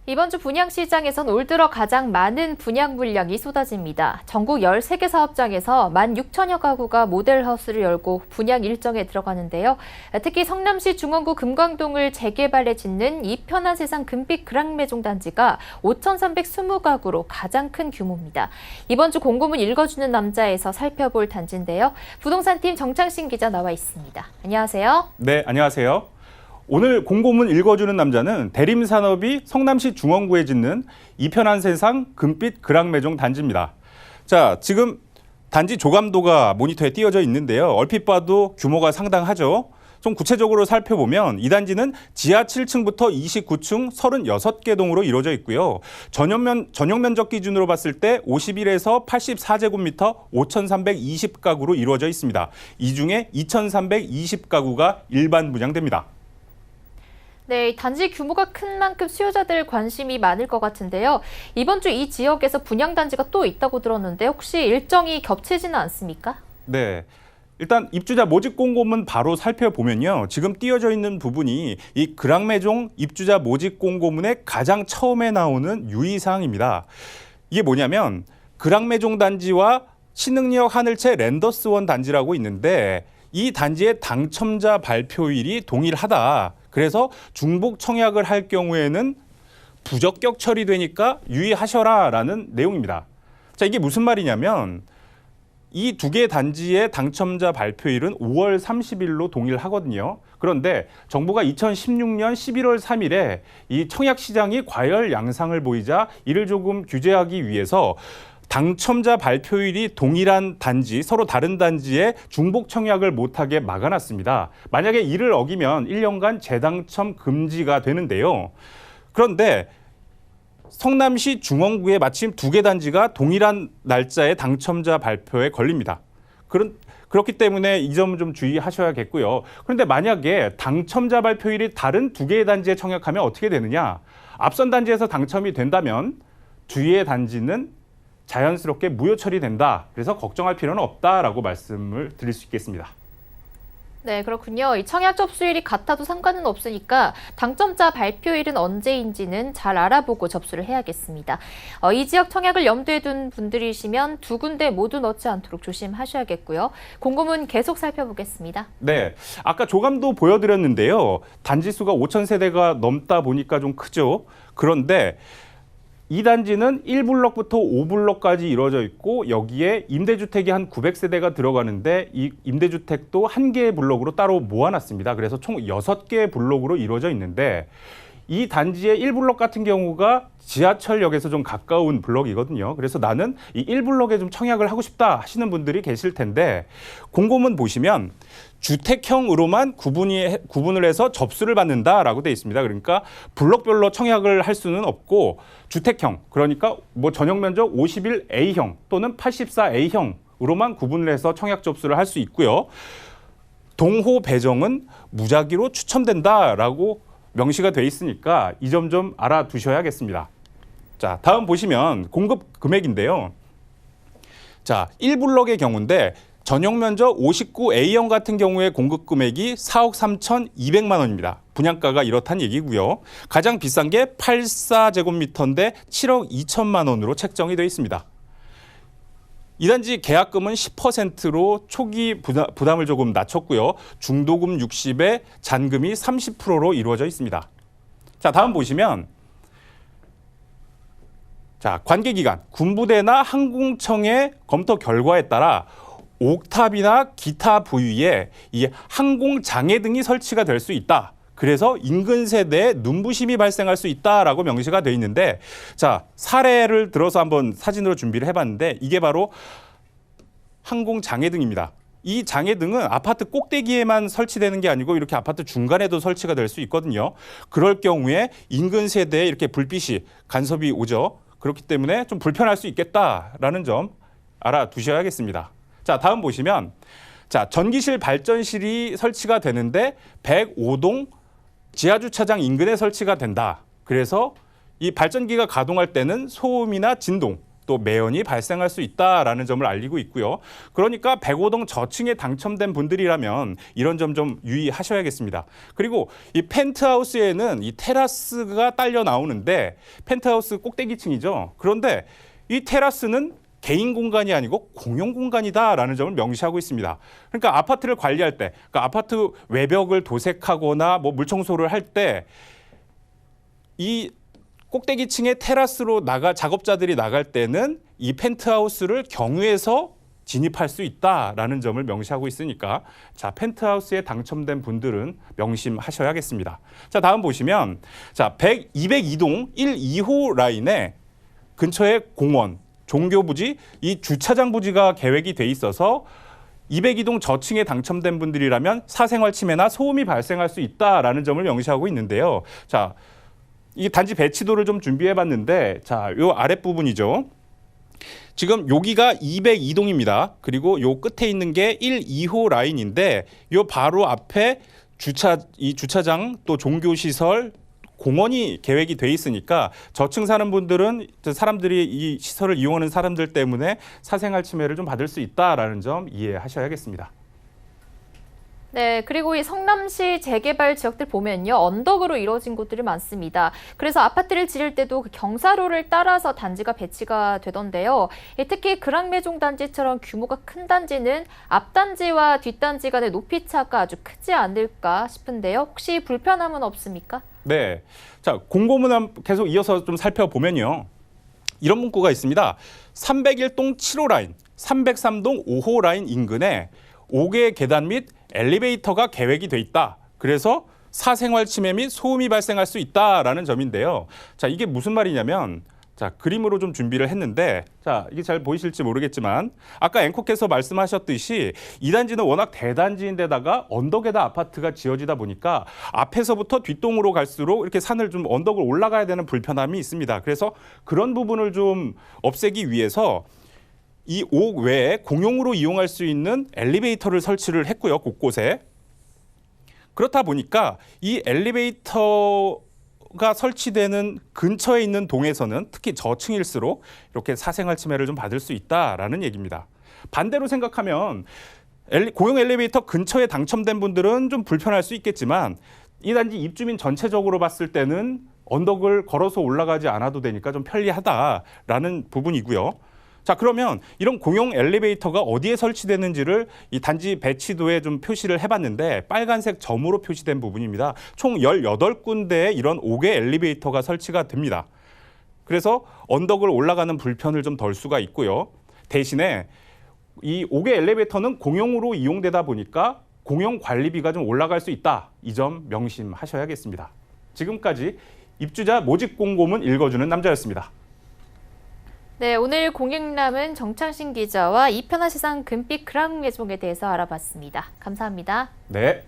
이번 주 분양시장에선 올 들어 가장 많은 분양 물량이 쏟아집니다. 전국 13개 사업장에서 16,000여 가구가 모델하우스를 열고 분양 일정에 들어가는데요. 특히 성남시 중원구 금광동을 재개발해 짓는 이 편한 세상 금빛 그랑매종 단지가 5,320가구로 가장 큰 규모입니다. 이번 주 공고문 읽어주는 남자에서 살펴볼 단지인데요. 부동산팀 정창신 기자 나와 있습니다. 안녕하세요. 네, 안녕하세요. 오늘 공고문 읽어주는 남자는 대림산업이 성남시 중원구에 짓는 이편한 세상 금빛 그랑매종 단지입니다. 자, 지금 단지 조감도가 모니터에 띄어져 있는데요. 얼핏 봐도 규모가 상당하죠. 좀 구체적으로 살펴보면 이 단지는 지하 7층부터 29층 36개 동으로 이루어져 있고요. 전용 면적 기준으로 봤을 때 51에서 84제곱미터 5,320가구로 이루어져 있습니다. 이 중에 2,320가구가 일반 분양됩니다. 네, 단지 규모가 큰 만큼 수요자들 관심이 많을 것 같은데요. 이번 주 이 지역에서 분양단지가 또 있다고 들었는데 혹시 일정이 겹치지는 않습니까? 네. 일단 입주자 모집 공고문 바로 살펴보면요. 지금 띄어져 있는 부분이 이 그랑매종 입주자 모집 공고문의 가장 처음에 나오는 유의사항입니다. 이게 뭐냐면 그랑매종 단지와 신흥역 하늘채 랜더스원 단지라고 있는데 이 단지의 당첨자 발표일이 동일하다. 그래서 중복 청약을 할 경우에는 부적격 처리되니까 유의하셔라라는 내용입니다. 자, 이게 무슨 말이냐면 이 두 개 단지의 당첨자 발표일은 5월 30일로 동일하거든요. 그런데 정부가 2016년 11월 3일에 이 청약 시장이 과열 양상을 보이자 이를 조금 규제하기 위해서 당첨자 발표일이 동일한 단지, 서로 다른 단지에 중복 청약을 못하게 막아놨습니다. 만약에 이를 어기면 1년간 재당첨 금지가 되는데요. 그런데 성남시 중원구에 마침 두 개 단지가 동일한 날짜에 당첨자 발표에 걸립니다. 그렇기 때문에 이 점은 좀 주의하셔야겠고요. 그런데 만약에 당첨자 발표일이 다른 두 개의 단지에 청약하면 어떻게 되느냐? 앞선 단지에서 당첨이 된다면 뒤의 단지는 자연스럽게 무효 처리된다. 그래서 걱정할 필요는 없다라고 말씀을 드릴 수 있겠습니다. 네, 그렇군요. 이 청약 접수일이 같아도 상관은 없으니까 당첨자 발표일은 언제인지는 잘 알아보고 접수를 해야겠습니다. 이 지역 청약을 염두에 둔 분들이시면 두 군데 모두 넣지 않도록 조심하셔야겠고요. 공고문 계속 살펴보겠습니다. 네, 아까 조감도 보여드렸는데요. 단지 수가 5,000세대가 넘다 보니까 좀 크죠. 그런데 이 단지는 1블럭부터 5블럭까지 이루어져 있고 여기에 임대주택이 한 900세대가 들어가는데 이 임대주택도 한 개의 블럭으로 따로 모아놨습니다. 그래서 총 6개의 블럭으로 이루어져 있는데 이 단지의 1블럭 같은 경우가 지하철역에서 좀 가까운 블럭이거든요. 그래서 나는 이 1블럭에 좀 청약을 하고 싶다 하시는 분들이 계실 텐데 공고문 보시면 주택형으로만 구분을 해서 접수를 받는다라고 돼 있습니다. 그러니까 블럭별로 청약을 할 수는 없고 주택형, 그러니까 뭐 전용 면적 51A형 또는 84A형으로만 구분을 해서 청약 접수를 할 수 있고요. 동호 배정은 무작위로 추첨된다라고 명시가 돼 있으니까 이 점 좀 알아두셔야겠습니다. 자, 다음 보시면 공급 금액인데요. 자, 1블럭의 경우인데 전용 면적 59A형 같은 경우에 공급 금액이 4억 3,200만 원입니다. 분양가가 이렇다는 얘기고요. 가장 비싼 게 84제곱미터인데 7억 2천만 원으로 책정이 되어 있습니다. 이 단지 계약금은 10%로 초기 부담을 조금 낮췄고요. 중도금 60에 잔금이 30%로 이루어져 있습니다. 자, 다음 보시면 자, 관계기관, 군부대나 항공청의 검토 결과에 따라 옥탑이나 기타 부위에 이 항공장애 등이 설치가 될 수 있다. 그래서 인근 세대에 눈부심이 발생할 수 있다라고 명시가 되어 있는데 자, 사례를 들어서 한번 사진으로 준비를 해봤는데 이게 바로 항공장애등입니다. 이 장애등은 아파트 꼭대기에만 설치되는 게 아니고 이렇게 아파트 중간에도 설치가 될 수 있거든요. 그럴 경우에 인근 세대에 이렇게 불빛이 간섭이 오죠. 그렇기 때문에 좀 불편할 수 있겠다라는 점 알아두셔야겠습니다. 자, 다음 보시면 자, 전기실 발전실이 설치가 되는데 105동 지하주차장 인근에 설치가 된다. 그래서 이 발전기가 가동할 때는 소음이나 진동, 또 매연이 발생할 수 있다라는 점을 알리고 있고요. 그러니까 105동 저층에 당첨된 분들이라면 이런 점 좀 유의하셔야겠습니다. 그리고 이 펜트하우스에는 이 테라스가 딸려 나오는데 펜트하우스 꼭대기층이죠. 그런데 이 테라스는 개인 공간이 아니고 공용 공간이다라는 점을 명시하고 있습니다. 그러니까 아파트를 관리할 때, 그러니까 아파트 외벽을 도색하거나 뭐 물청소를 할 때 이 꼭대기층의 테라스로 작업자들이 나갈 때는 이 펜트하우스를 경유해서 진입할 수 있다라는 점을 명시하고 있으니까 자, 펜트하우스에 당첨된 분들은 명심하셔야겠습니다. 자, 다음 보시면 자, 202동 1, 2호 라인에 근처에 공원, 종교부지, 이 주차장 부지가 계획이 돼 있어서 202동 저층에 당첨된 분들이라면 사생활 침해나 소음이 발생할 수 있다라는 점을 명시하고 있는데요. 자, 이 단지 배치도를 좀 준비해 봤는데 자, 요 아랫부분이죠. 지금 여기가 202동입니다. 그리고 요 끝에 있는 게 1, 2호 라인인데 요 바로 앞에 주차장 또 종교시설 공원이 계획이 돼 있으니까 저층 사는 분들은 사람들이 이 시설을 이용하는 사람들 때문에 사생활 침해를 좀 받을 수 있다라는 점 이해하셔야겠습니다. 네, 그리고 이 성남시 재개발 지역들 보면요, 언덕으로 이루어진 곳들이 많습니다. 그래서 아파트를 지을 때도 그 경사로를 따라서 단지가 배치가 되던데요. 특히 그랑매종 단지처럼 규모가 큰 단지는 앞단지와 뒷단지 간의 높이 차가 아주 크지 않을까 싶은데요. 혹시 불편함은 없습니까? 네, 자, 공고문 계속 이어서 좀 살펴보면요. 이런 문구가 있습니다. 301동 7호 라인, 303동 5호 라인 인근에 5개의 계단 및 엘리베이터가 계획이 돼 있다. 그래서 사생활 침해 및 소음이 발생할 수 있다라는 점인데요. 자, 이게 무슨 말이냐면 자, 그림으로 좀 준비를 했는데 자, 이게 잘 보이실지 모르겠지만 아까 앵커께서 말씀하셨듯이 이 단지는 워낙 대단지인데다가 언덕에다 아파트가 지어지다 보니까 앞에서부터 뒷동으로 갈수록 이렇게 산을 좀 언덕을 올라가야 되는 불편함이 있습니다. 그래서 그런 부분을 좀 없애기 위해서 이 옥 외에 공용으로 이용할 수 있는 엘리베이터를 설치를 했고요, 곳곳에. 그렇다 보니까 이 엘리베이터가 설치되는 근처에 있는 동에서는 특히 저층일수록 이렇게 사생활 침해를 좀 받을 수 있다라는 얘기입니다. 반대로 생각하면 공용 엘리베이터 근처에 당첨된 분들은 좀 불편할 수 있겠지만 이 단지 입주민 전체적으로 봤을 때는 언덕을 걸어서 올라가지 않아도 되니까 좀 편리하다라는 부분이고요. 자, 그러면 이런 공용 엘리베이터가 어디에 설치되는지를 이 단지 배치도에 좀 표시를 해봤는데 빨간색 점으로 표시된 부분입니다. 총 18군데에 이런 5개 엘리베이터가 설치가 됩니다. 그래서 언덕을 올라가는 불편을 좀 덜 수가 있고요. 대신에 이 5개 엘리베이터는 공용으로 이용되다 보니까 공용 관리비가 좀 올라갈 수 있다. 이 점 명심하셔야겠습니다. 지금까지 입주자 모집 공고문 읽어주는 남자였습니다. 네, 오늘 공익남은 정창신 기자와 이편한 세상 금빛 그랑매종에 대해서 알아봤습니다. 감사합니다. 네.